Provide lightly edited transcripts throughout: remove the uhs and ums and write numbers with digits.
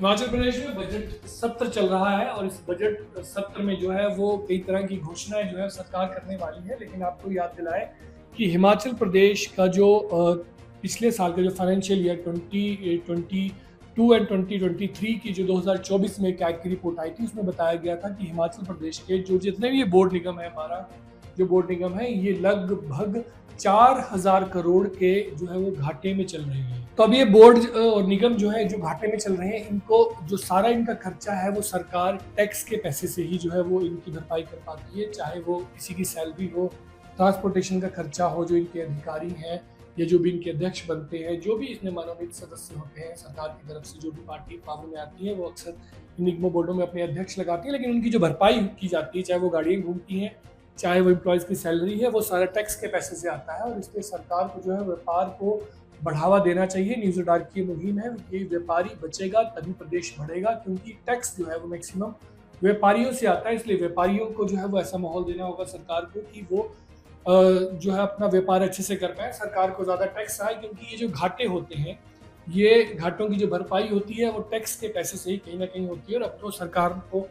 हिमाचल प्रदेश में बजट सत्र चल रहा है और इस बजट सत्र में जो है वो कई तरह की घोषणाएं जो है सरकार करने वाली है। लेकिन आपको याद दिलाएं कि हिमाचल प्रदेश का जो पिछले साल का जो फाइनेंशियल ईयर 2022 एंड 2023 की जो 2024 में कैग की रिपोर्ट आई थी, उसमें बताया गया था कि हिमाचल प्रदेश के जो जितने भी ये बोर्ड निगम है, हमारा जो बोर्ड निगम है, ये लगभग 4000 करोड़ के जो है वो घाटे में चल रहे हैं। तो अब ये बोर्ड और निगम जो है जो घाटे में चल रहे हैं, इनको जो सारा इनका खर्चा है वो सरकार टैक्स के पैसे से ही जो है वो इनकी भरपाई कर पाती है। चाहे वो किसी की सैलरी हो, ट्रांसपोर्टेशन का खर्चा हो, जो इनके अधिकारी हैं या जो भी इनके अध्यक्ष बनते हैं, जो भी इसमें मनोनीत सदस्य होते हैं सरकार की तरफ से, जो भी पार्टी पावर में आती है, वो अक्सर इन निगमों बोर्डों में अपने अध्यक्ष लगाती है। लेकिन उनकी जो भरपाई की जाती है, चाहे वो गाड़ियाँ घूमती हैं, चाहे वो एम्प्लॉयज़ की सैलरी है, वो सारा टैक्स के पैसे से आता है। और इसलिए सरकार को जो है व्यापार को बढ़ावा देना चाहिए। न्यूज़ अड्डा की मुहिम है कि व्यापारी बचेगा तभी प्रदेश बढ़ेगा, क्योंकि टैक्स जो है वो मैक्सिमम व्यापारियों से आता है। इसलिए व्यापारियों को जो है वो ऐसा माहौल देना होगा सरकार को कि वो जो है अपना व्यापार अच्छे से कर पाए, सरकार को ज़्यादा टैक्स आए, क्योंकि ये जो घाटे होते हैं, ये घाटों की जो भरपाई होती है वो टैक्स के पैसे से ही कहीं ना कहीं होती है। और अब तो सरकार को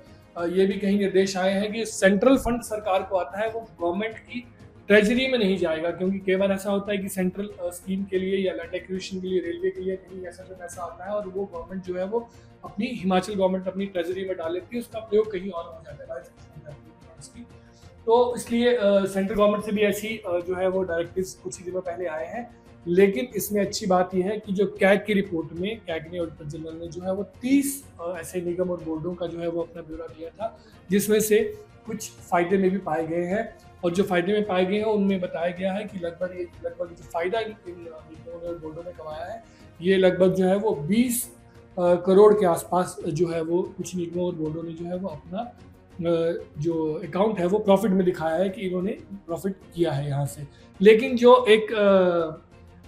ये भी कहीं निर्देश आए हैं कि सेंट्रल फंड सरकार को आता है वो गवर्नमेंट की ट्रेजरी में नहीं जाएगा, क्योंकि कई बार ऐसा होता है कि सेंट्रल स्कीम के लिए या लैंड एक्विजिशन के लिए, रेलवे के लिए कहीं ऐसा जो पैसा आता है और वो गवर्नमेंट जो है वो अपनी हिमाचल गवर्नमेंट अपनी ट्रेजरी में डाल लेती है, उसका प्रयोग कहीं और हो जाता है। तो इसलिए सेंट्रल गवर्नमेंट से भी ऐसी जो है वो डायरेक्टिव्स कुछ ही दिनों पहले आए हैं। लेकिन इसमें अच्छी बात यह है कि जो कैग की रिपोर्ट में कैग ने, ऑडिटर जनरल ने जो है वो 30 ऐसे निगम और बोर्डों का जो है वो अपना ब्यौरा दिया था, जिसमें से कुछ फायदे में भी पाए गए हैं। और जो फायदे में पाए गए हैं उनमें बताया गया है कि लगभग जो फायदा इन निगमों और बोर्डों ने कमाया है, ये लगभग जो है वो 20 करोड़ के आसपास जो है वो कुछ निगमों और बोर्डों ने जो है वो अपना जो अकाउंट है वो प्रॉफिट में दिखाया है कि इन्होंने प्रॉफिट किया है यहाँ से। लेकिन जो एक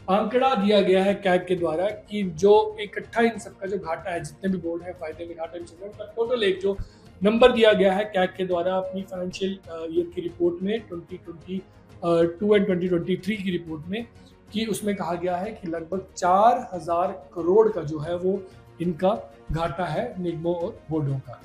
आंकड़ा दिया गया है कैग के द्वारा कि जो इकट्ठा इन सबका जो घाटा है, जितने भी बोर्ड हैं फायदे में घाटे में चल रहे हैं, उनका टोटल एक जो नंबर दिया गया है कैग के द्वारा अपनी फाइनेंशियल ईयर की रिपोर्ट में 2022 एंड 2023 की रिपोर्ट में, कि उसमें कहा गया है कि लगभग 4000 करोड़ का जो है वो इनका घाटा है निगमों और बोर्डों का।